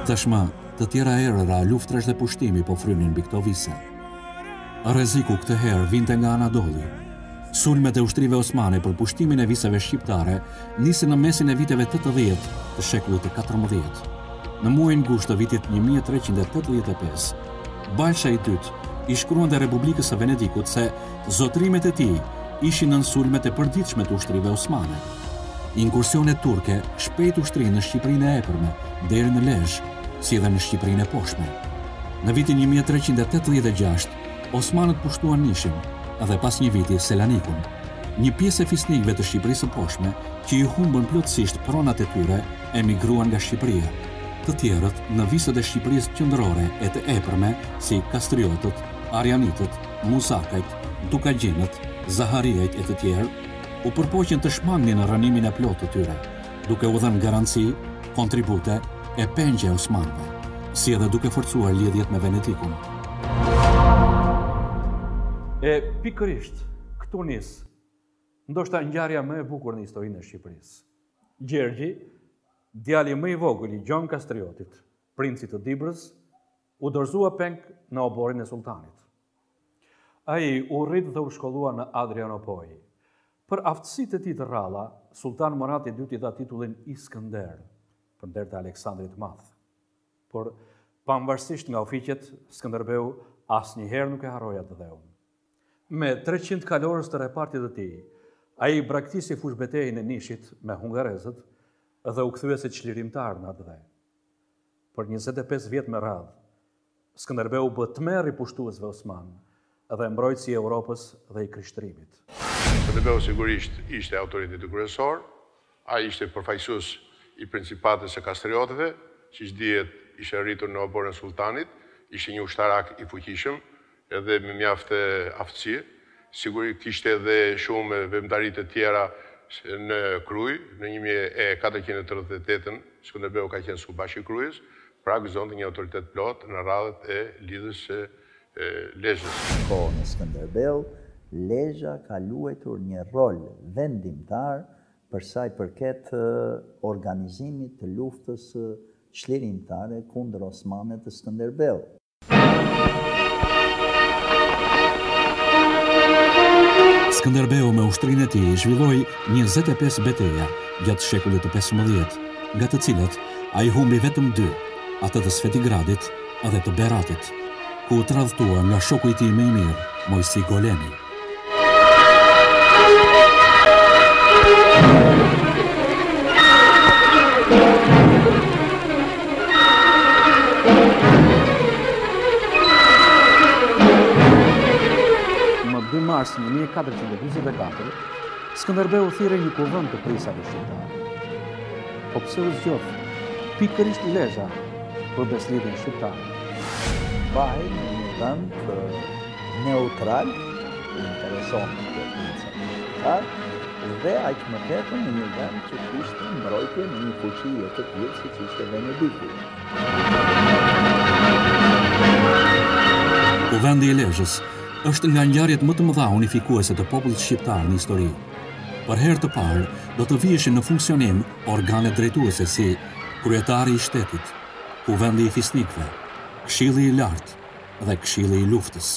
Tashmë, të tjera erëra, luftrash dhe pushtimi po frynin mbi këto vise. Rreziku këtë herë vinte nga Anadolli. Sulmet e ushtrive osmane për pushtimin e viseve shqiptare nisën në mesin e viteve 80 të shekullit të 14. Në muajin gusht të vitit 1385, Balsha i dytë i shkruan dhe Republikës së Venetikut se zotrimet e tij ishin në sulmet e përditshme të ushtrive osmane. Inkursionet turke shpejt ushtrinë në Shqipërinë e epërme deri në Lezhë, si edhe në Shqipërinë e poshtme. Në vitin 1386, osmanët pushtuan Nishin dhe pas një viti Selanikun. Një pjesë e fisnikëve të Shqipërisë së poshtme që i humbën plotësisht pronat e tyre emigruan nga Shqipëria. Të tjerët në visët e Shqipërisë qendrore e të epërme si Kastriotët, Arianitët, Musakajt, Dukagjenët, Zaharijajt e të tjerë u përpoqen të shmangnin në rënimin e plotë të tyre, duke u dhënë garanci, kontribute e pengje osmanëve, si edhe duke forcuar lidhjet me Venetikun. E pikërisht, këtu nis, ndoshta ngjarja më e bukur në historinë e Shqipërisë. Gjergji, djali më i vogël i Gjon Kastriotit, princi të Dibrës, u dorëzua peng në oborin e sultanit. Ai u rrit dhe u shkollua në Adrianopoj. Për aftësitë e tij të rralla, Sultan Murati II i dha titullin Iskënder, për nder të Aleksandrit Madh. Por, pavarësisht nga ofiqet, Skënderbeu asnjëherë nuk e harroi atë dheun. Me 300 kalorës të repartit të tij, ai braktisi fushbetejën e Nishit me hungarezët dhe u kthye si çlirimtar në atë dhe. Për 25 vjet me radhë, Skënderbeu bë tmerr i pushtuesve osman dhe mbrojtësi i Europës dhe i krishtrimit. Skënderbeu sigurisht ishte autoriteti kryesor, ai ishte përfaqësues i principatës së Kastriotëve, siç dihet ishte rritur në oborin e sultanit, ishte një ushtarak i fuqishëm, edhe me mjaft aftësi. Sigurisht kishte edhe shumë veprimtari të tjera në Krujë. Në 1438 Skënderbeu ka qenë subashik i Krujës, pra gëzonte një autoritet plot në radhët e lidhjes së Lezhës. Kohën e Skënderbeu, Lezhë ka luajtur një rol vendimtar për sa i përket organizimit të luftës çlirimtare kundër Osmanëve të Skënderbeut. Skënderbeu me ushtrinë e tij zhvilloi 25 betejë gjatë shekullit të 15, nga të cilat ai humbi vetëm 2, atë të Svetigradit dhe të Beratit, ku u tradhtua nga shoku i tij më i mirë, Mojsi Goleni. Më 2 mars 1424, Skënderbeu thirrë një kuvend të prisave shqiptare. Po pse u zgjodh pikërisht Lezhë për beslidhjen shqiptare? Bahej në një vend neutral, intereson të prinsat shqiptar, dhe aq më tepër në një vend që kishte mbrojtje në një fuqi të tillë siç ishte Venedikti. Kuvendi i Lezhës është nga ngjarjet më të mëdha unifikuese të popullit shqiptar në histori. Për herë të parë do të vieshin në funksionim organet drejtuese si kryetari i shtetit, kuvendi i fisnikëve, këshilli i lartë dhe këshilli i luftës.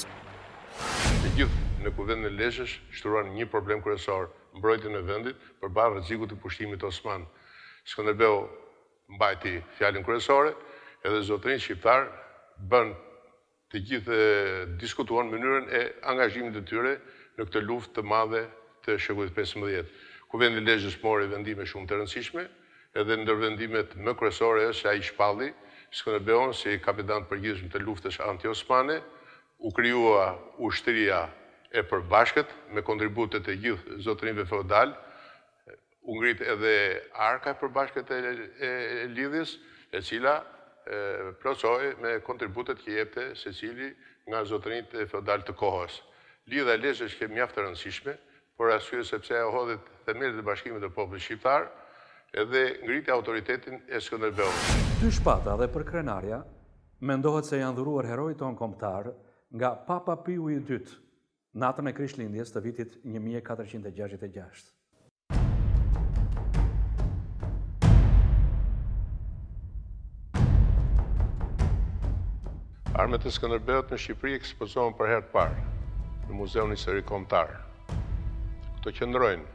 Të gjithë në kuvendin e Lezhës shtruan një problem kryesor, mbrojtjen e vendit përballë rrezikut të pushtimit osman. Skënderbeu mbajti fjalën kryesore, edhe zotërinë shqiptar bën të gjithë diskutuan mënyrën e angazhimit të tyre në këtë luftë të madhe të shekullit 15. Kuvendi i Lezhës mori vendime shumë të rëndësishme, edhe ndër vendimet më kryesore është ai shpalli Skënderbeun si kapitan përgjithshëm të luftës anti-osmane, u krijua ushtria e përbashkët me kontributet e gjithë zotërinjve feudal, u ngrit edhe arka e përbashkët e lidhjes, e cila plotësoi me kontributet që jepte secili nga zotërinjt feudal të kohës. Lidha e Lezhës është mjaft e rëndësishme, por arsye sepse ajo hodhet themelët e bashkimit të popullit shqiptar, edhe ngriti autoritetin e Skënderbeut. 2 shpata dhe për krenarja, mendohet se janë dhuruar heroi tonë kombëtar nga Papa Piu II, natën e Krishtlindjes të vitit 1466. Armët e Skënderbeut në Shqipëri ekspozohen për herë të parë në Muzeun Historik Kombëtar. Këto qëndrojnë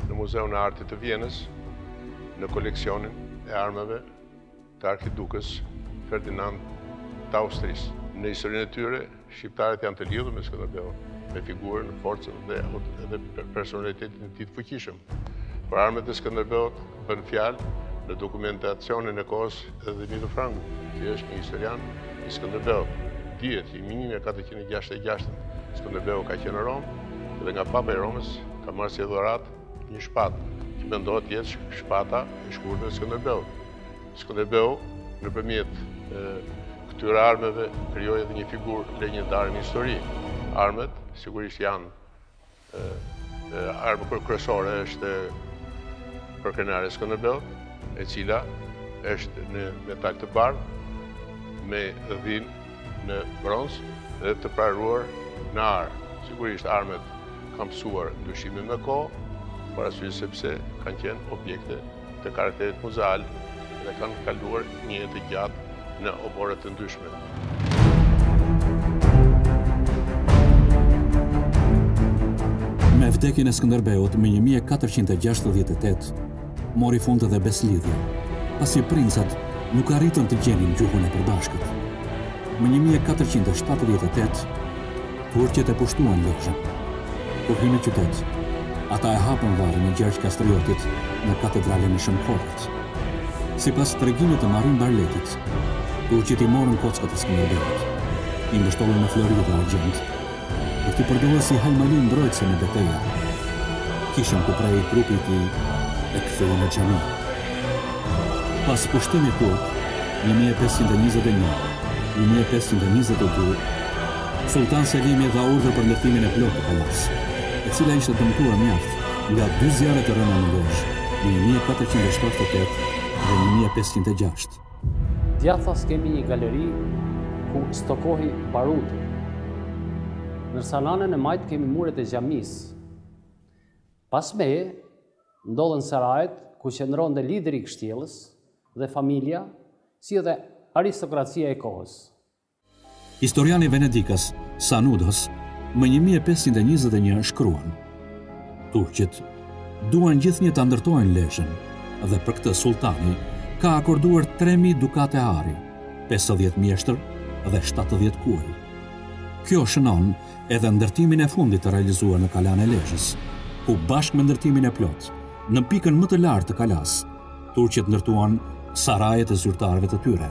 në Muzeun e Artit të Vjenës, në koleksionin e armëve të arkidukës Ferdinand të Austrisë. Në historinë e tyre, shqiptarët janë të lidhur me Skënderbeun, me figurën, forcën dhe personalitetin e tij të fuqishëm. Për armët e Skënderbeut bën fjalë në dokumentacionin e kohës edhe Mito Frangu, që është një historian i Skënderbeut. Dihet që në 1466 Skënderbeu ka qenë në Romë dhe nga Papa i Romës ka marrë si dhuratë një shpatë, që mendohet të jetë shpata e shkurtër e Skënderbeut. Skënderbeu nëpërmjet këtyre armëve krijoi edhe një figurë legjendare në histori. Armët sigurisht janë armë kryesore është përkrenarja e Skënderbeut, e cila është në metal të bardhë me dhinë në bronz dhe të praruar në arë. Sigurisht armët kanë mësuar ndryshimin me kohë, për arsye sepse kanë qenë objekte të karakterit muzeal dhe kanë kaluar një jetë gjatë në opore të ndryshme. Me vdekjen e Skënderbeut më 1468, mori fund edhe beslidhja, pasi princat nuk arritën të gjenin gjuhën e përbashkët. Më 1478, turqet e pushtuan Lezhën. Kur hynë në qytet, ata e hapën varrin e Gjergj Kastriotit në katedralen e Shënkorrit. Sipas tregimit të Marin Barletit, turqet i morën kockat e Skënderbeut, i mbështollën në flori dhe argjend, për t'i përdorur si hajmali mbrojtëse në betejë. Kishën ku prej trupi i tij e ktheu në xhami. Pas pushtimit turk, 1521-1522, Sultan Selimi dha urdhër për ndërtimin e plotë të palas, e cila ishte dëmtuar mjaft nga 2 zjarre të rëna në Lezhë, në 1478 dhe 1506. Djathas kemi një galeri ku stokohi baruti, Nërsa në anën e majtë kemi muret e xhamisë. Pas meje, ndodhen sarajet ku qëndron dhe lideri i kështjellës dhe familja, si edhe aristokracia e kohës. Historiani venedikas Sanudos më 1521 shkruan: Turqit duan gjithnjë ta ndërtojnë Lezhën dhe për këtë sultani ka akorduar 3000 dukate ari, 50 mjeshtër dhe 70 kuaj. Kjo shënon edhe ndërtimin e fundit të realizuar në Kalan e Lezhës, ku bashkë me ndërtimin e plot, në pikën më të lartë të kalas, turqit ndërtuan sarajet e zyrtarëve të tyre.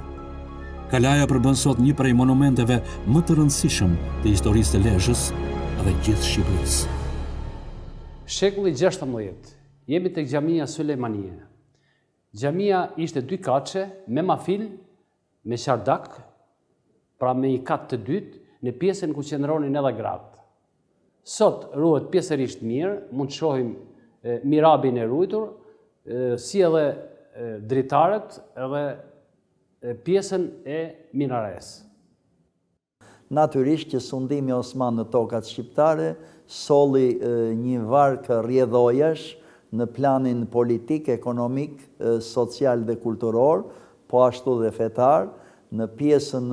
Kalaja përbën sot një prej monumenteve më të rëndësishëm të historisë të Lezhës dhe gjithë Shqipërisë. Shekulli 16, jemi tek Xhamia Sulejmanie. Xhamia ishte 2 kaçe me mafil, me çardak, pra me një kat të dytë në pjesën ku qëndronin edhe gratë. Sot ruhet pjesërisht mirë, mund të shohim mirabin e ruajtur, si edhe dritaret edhe pjesën e minares. Natyrisht që sundimi Osman në tokat shqiptare solli një varkë rrjedhojash në planin politik, ekonomik, social dhe kulturor, po ashtu dhe fetar. Në pjesën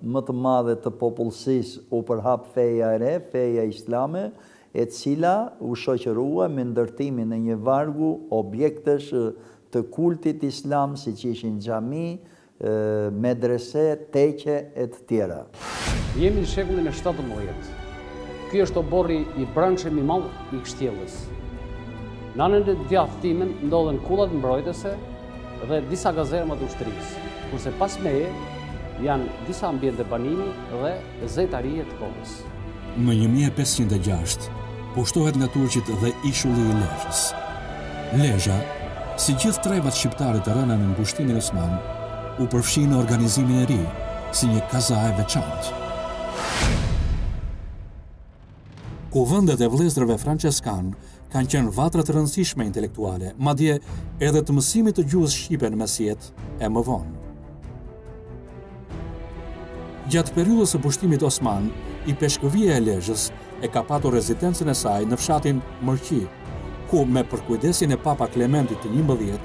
më të madhe të popullsisë u përhap feja e re, feja islame, e cila u shoqërua me ndërtimin e një vargu objektesh të kultit islam, si që ishin xhami, medrese, teqe e të tjera. Jemi në shekullin e 17. Ky është oborri i brendshëm i madh i kështjellës. Në anën e djathtë timen ndodhen kullat mbrojtëse dhe disa kazerma të ushtrisë, kurse pas meje janë disa ambiente banimi dhe zejtarie të kohës. Më 1506 pushtohet nga turqit dhe ishulli i Lezhës. Lezhë, si gjithë trevat shqiptare të rëna në ngushtimin osman, u përfshi në organizimin e ri, si një kaza e veçantë. Kuvëndet e vëllezërve franceskan kanë qenë vatra të rëndësishme intelektuale, madje edhe të mësimit të gjuhës shqipe në mesjet e më vonë. Gjatë periudhës së pushtimit osman, i peshkëvia e Lezhës e ka patur rezidencën e saj në fshatin Mërqi, ku me përkujdesin e Papa Klementit të 11,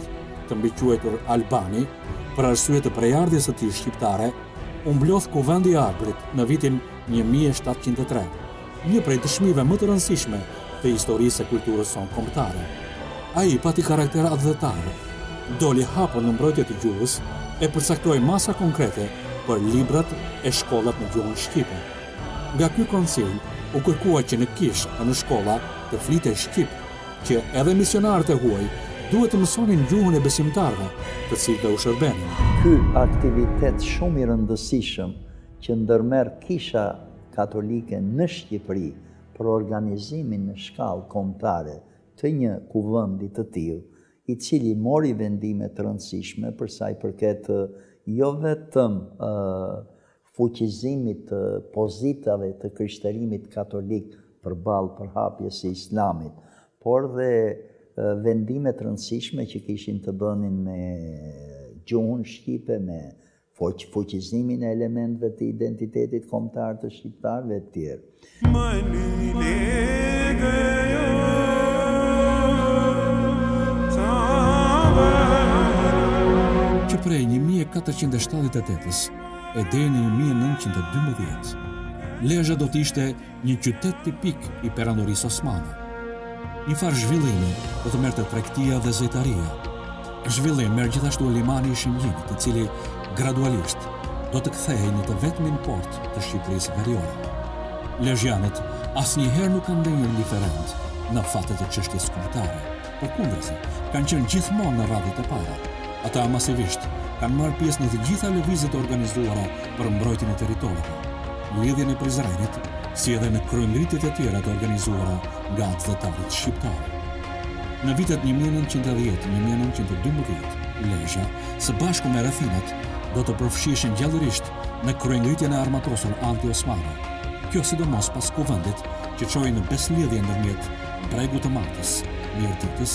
të mbiquetur Albani, për arsye të prejardhjes së tij shqiptare, u mblodh Kuvendi i Arbërit në vitin 1703, një prej dëshmive më të rëndësishme të historisë e kulturës sonë kombëtare. Ai pati karakter adhëtar, doli hapur në mbrojtje të gjuhës e përcaktoi masa konkrete për librat e shkollat në gjuhën shqipe. Nga ky koncil u kërkua që në Kish në shkolla të flitej shqip, që edhe misionarët e huaj duhet të mësonin gjuhën e besimtarëve, të cilëve u shërbenin. Ky aktivitet shumë i rëndësishëm që ndërmerr Kisha Katolike në Shqipëri për organizimin në shkallë kombëtare të një kuvendi të tillë, i cili mori vendime të rëndësishme për sa i përket jo vetëm fuqizimit të pozitave të krishterimit katolik përballë përhapjes së islamit, por dhe vendime të rëndësishme që kishin të bënin me gjuhën shqipe, me fuqizimin e elementëve të identitetit kombëtar të shqiptarëve të tjerë. Që prej 1478-ës e deri në 1912, Lezhë do të ishte një qytet tipik i perandorisë osmane. Një farë zhvillimi do të merrte tregtia dhe zejtaria. Zhvillim merr gjithashtu limani i Shëngjinit, i cili gradualisht do të kthehej në të vetmin port të Shqipërisë veriore. Lezhjanët asnjëherë nuk kanë ndenjur indiferent në fatet e çështjes kombëtare. Përkundërse, kanë qenë gjithmonë në radhët e para. Ata masivisht kanë marrë pjesë në të gjitha lëvizjet e organizuara për mbrojtjen e territorëve, lidhjen e Prizrenit, si edhe në kryengritjet e tjera të organizuara nga atëtarët shqiptarë. Në vitet 1910-1912, Lezhë, së bashku me rrethinat, do të përfshishin gjallërisht në kryengritjen e armatosur anti-osmane. Kjo sidomos pas kuvendit që çoi në beslidhje ndërmjet bregut të Maltës, Mirtitës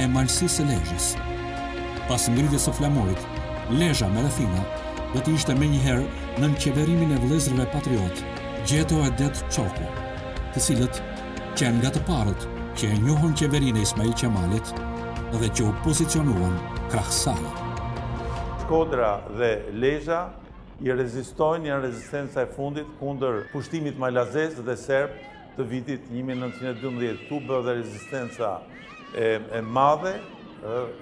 e malësisë së Lezhës. Pas ngritjes së flamurit, Lezhë me rrethina do të ishte menjëherë nën qeverimin e vëllezërve patriot Gjeto e Det Çoku, të cilët qenë nga të parët që e njohën qeverinë e Ismail Qemalit dhe që u pozicionuan krah saj. Shkodra dhe Lezhë i rezistojnë, janë rezistenca e fundit kundër pushtimit malazez dhe serb të vitit 1912. Tu bë dhe rezistenca e madhe,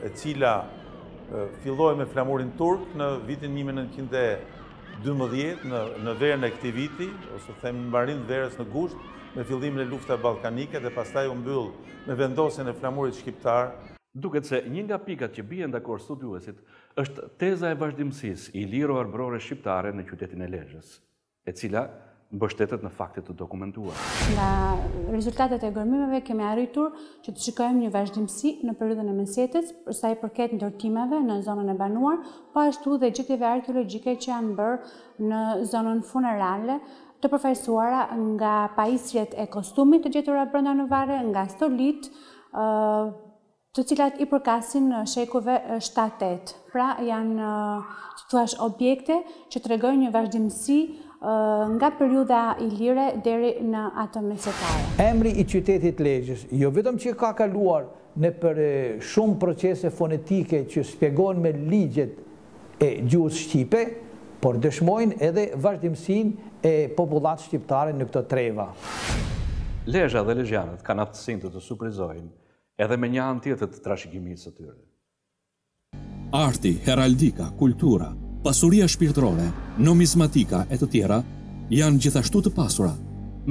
e cila filloi me flamurin turk në vitin 1912 në verën e këtij viti, ose them mbarim verës në gusht, me fillimin e luftave ballkanike dhe pastaj u mbyll me vendosjen e flamurit shqiptar. Duket se një nga pikat që bien dakord studiuesit është teza e vazhdimësisë i lirë arbrore shqiptare në qytetin e Lezhës, e cila mbështetet në fakte të dokumentuara. Nga rezultatet e gërmimeve kemi arritur që të shikojmë një vazhdimësi në periudhën e mesjetës, për sa i përket ndërtimeve në zonën e banuar, po ashtu dhe gjetjeve arkeologjike që janë bërë në zonën funerale, të përfaqësuara nga pajisjet e kostumit të gjetura brenda në varre, nga stolit, të cilat i përkasin shekujve 7-8. Pra janë thuaç objekte që tregojnë një vazhdimësi nga periudha ilire deri në atë mesjetare. Emri i qytetit Lezhës, jo vetëm që ka kaluar në për shumë procese fonetike që shpjegohen me ligjet e gjuhës shqipe, por dëshmojnë edhe vazhdimësinë e popullatës shqiptare në këto treva. Lezhë dhe lezhjanët kanë aftësinë të surprizojnë edhe me një anë tjetër të trashëgimisë së tyre. Arti, heraldika, kultura, pasuria shpirtërore, numizmatika e të tjera janë gjithashtu të pasura.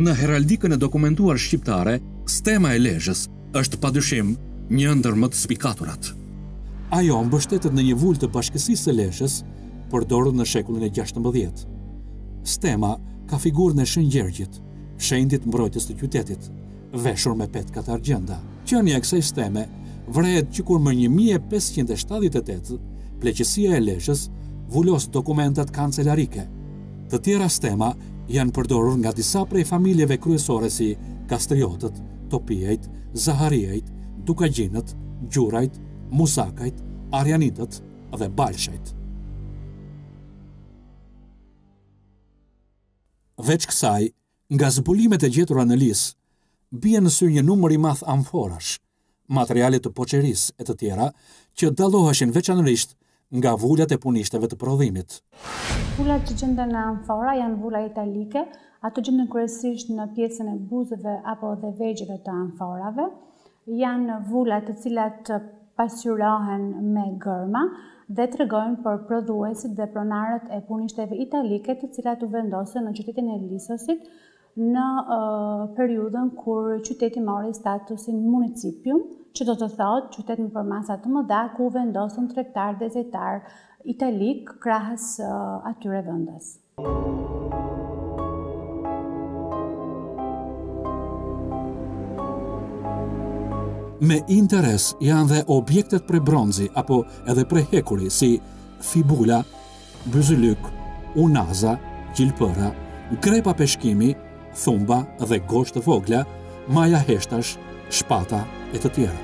Në heraldikën e dokumentuar shqiptare, stema e Lezhës është padyshim një ndër më të spikaturat. Ajo mbështetet në një vulë të bashkësisë së Lezhës, përdorur në shekullin e 16. Stema ka figurën e Shëngjergjit, shenjtit mbrojtës të qytetit, veshur me petkat argjenda. Qënia e kësaj steme vret që kur më 1578 pleqësia e Lezhës vulos dokumentat kancelarike. Të tjera stema janë përdorur nga disa prej familjeve kryesore si Kastriotët, Topijajt, Zahariajt, Dukagjinët, Gjurajt, Musakajt, Arjanitët dhe Balshajt. Veç kësaj, nga zbulimet e gjetura në Lis, bie në sy një numër i madh amforash, materiale të poçerisë e të tjera që dalloheshin veçanërisht nga vulat e punishteve të prodhimit. Vulat që gjenden në amfora janë vula italike, ato gjenden kryesisht në pjesën e buzëve apo dhe vegjeve të amforave. Janë vula të cilat pasqyrohen me gërma dhe tregojnë për prodhuesit dhe pronarët e punishteve italike të cilat u vendosën në qytetin e Lissosit në periudhën kur qyteti mori statusin municipium, që do të thotë qytet në përmasa të mëdha ku vendosën tregtar dhe zejtar italik krahas atyre vendas. Me interes janë dhe objektet prej bronzi apo edhe prej hekuri si fibula, byzylyk, unaza, gjilpëra, grepa peshkimi, thumba dhe gosht të vogla, maja heshtash, shpata e të tjera.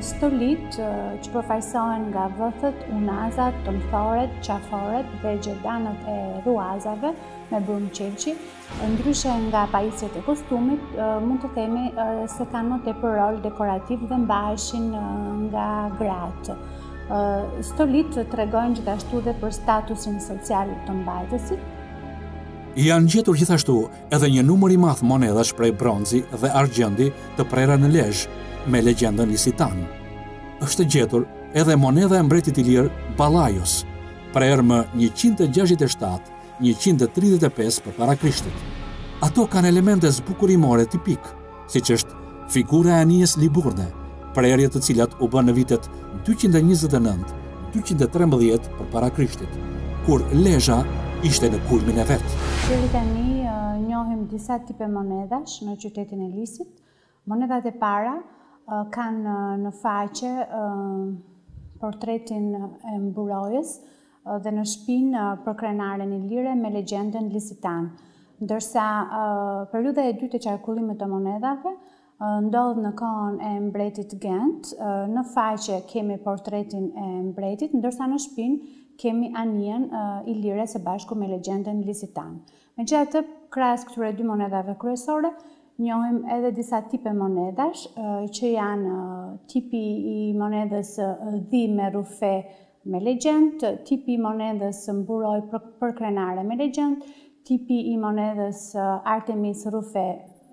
Stolit që përfaqësohen nga vëthët, unazat, tomthoret, qaforet dhe gjerdanët e ruazave me brumë qelqi, ndryshe nga pajisjet e kostumit, mund të themi se kanë më tepër rol dekorativ dhe mbaheshin nga gratë. Stolit tregojnë gjithashtu dhe për statusin social të mbajtësit. Janë gjetur gjithashtu edhe një numër i madh monedash prej bronzi dhe argjendi të prera në Lezhë me legjendën Lisitan. Është gjetur edhe monedha e mbretit i lirë Ballaios, prerë më 167-135 përpara Krishtit. Ato kanë elemente zbukurimore tipik, siç është figura e anijes Liburne, prerje të cilat u bën në vitet 229-213 përpara Krishtit, kur Lezhë ishte në kulmin e vet. Deri tani njohim disa tipe monedash në qytetin e Lisit. Monedat e para kanë në faqe portretin e mburojës dhe në shpinë për krenaren ilire me legjendën Lisitan. Ndërsa periudha e dytë e qarkullimit të monedave ndodh në kohën e mbretit Gent. Në faqe kemi portretin e mbretit, ndërsa në shpinë kemi anijen ilire së bashku me legjendën Lisitan. Megjithatë, krahas këtyre dy monedhave kryesore, njohim edhe disa tipe monedash, që janë tipi i monedhës dhi me rufe me legjend, tipi i monedhës mburoj për krenare me legjend, tipi i monedhës Artemis rufe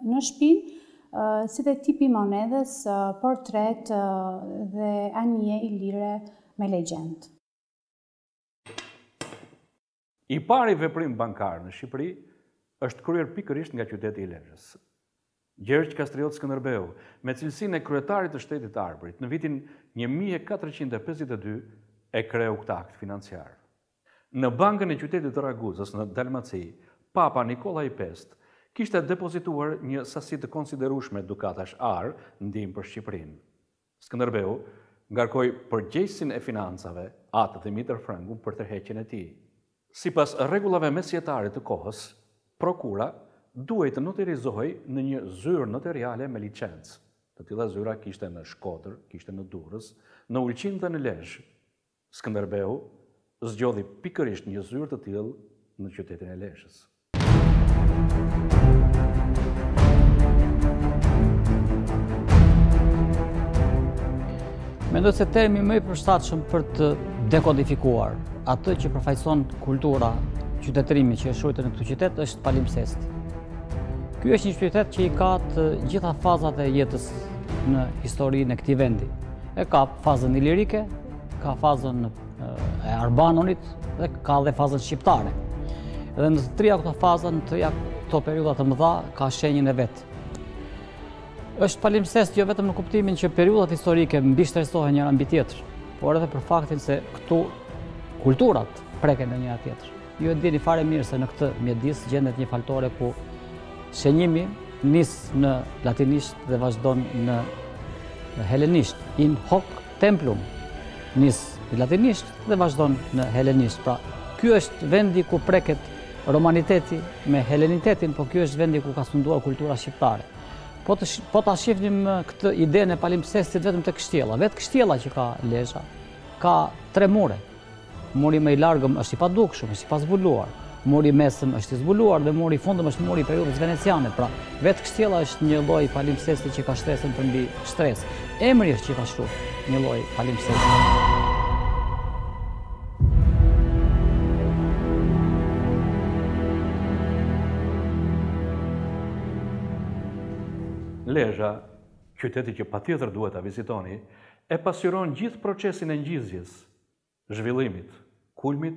në shpinë, si dhe tipi i monedhës portret dhe anije i lire me legjend. I pari veprim bankar në Shqipëri është kryer pikërisht nga qyteti i Lezhës. Gjergj Kastriot Skënderbeu, me cilësinë e kryetarit të shtetit të Arbërit, në vitin 1452 e kreu këtë akt financiar. Në bankën e qytetit të Raguzës, në Dalmaci, Papa Nikolaj V kishte depozituar një sasi të konsiderueshme dukatash ar ndihmë për Shqipërinë. Skënderbeu ngarkoi përgjegjësin e financave, atë Dimitër Frëngun, për tërheqjen e tij. Sipas rregullave mesjetare të kohës, prokura duhej të notarizohej në një zyrë notariale me licencë. Të tilla zyra kishte në Shkodër, kishte në Durrës, në Ulqin dhe në Lezhë. Skënderbeu zgjodhi pikërisht një zyrë të tillë në qytetin e Lezhës. Mendoj se termi më i përshtatshëm për të dekodifikuar atë që përfaqëson kultura qytetërimi që është shujtë në këtë qytet është palimpsesti. Ky është një qytet që i ka të gjitha fazat e jetës në historinë e këtij vendi. E ka fazën ilirike, ka fazën e Arbanonit dhe ka dhe fazën shqiptare. Edhe në të trija këto faza, në të trija këto periudha të mëdha, ka shenjën e vet. Është palimpsest jo vetëm në kuptimin që periudhat historike mbishtërsohen njëra mbi tjetrën, por edhe për faktin se këtu kulturat preken në njëra tjetër. Ju e dini fare mirë se në këtë mjedis gjendet një faltore ku shenjimi nis në latinisht dhe vazhdon në helenisht. In hoc templum nis në latinisht dhe vazhdon në helenisht. Pra, ky është vendi ku preket romaniteti me helenitetin, po ky është vendi ku ka sunduar kultura shqiptare. Po ta shihnim këtë idenë e palimpsestit vetëm te Kështjella. Vetë Kështjella që ka Lezhë ka 3 mure. Muri më i largëm është i padukshëm, është i pazbuluar. Muri i mesëm është i zbuluar dhe muri i fundëm është muri i periudhës veneciane. Pra, vetë Kështjella është një lloj palimpsesti që ka shtresën përmbi shtresë. Emri është që ka shkruar një lloj palimpsesti. Lezhë, qyteti që patjetër duhet ta vizitoni, e pasqyron gjithë procesin e ngjizjes, zhvillimit, kulmit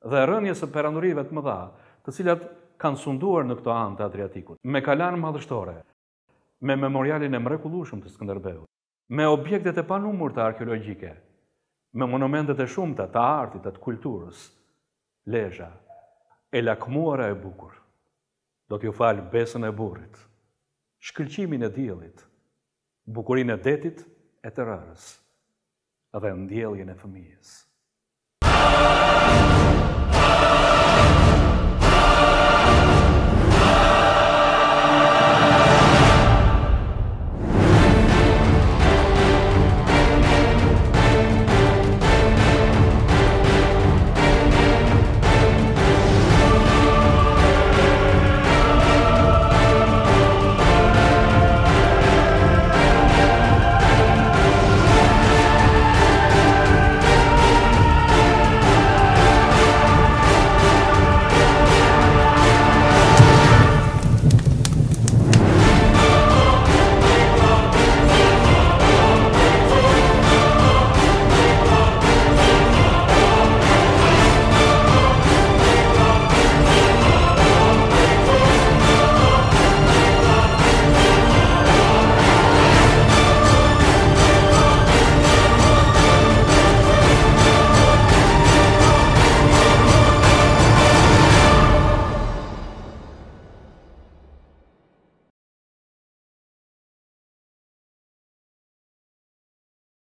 dhe rënies së perandorive të mëdha, të cilat kanë sunduar në këto anë të Adriatikut, me kalan madhështore, me memorialin e mrekullueshëm të Skënderbeut, me objektet e panumur të arkeologjike, me monumentet e shumta të artit, të kulturës. Lezhë, e lakmuara e bukur, do t'ju fal besën e burrit, shkëlqimin e diellit, bukurinë e detit e të rërës, dhe ndjelljen e fëmijës.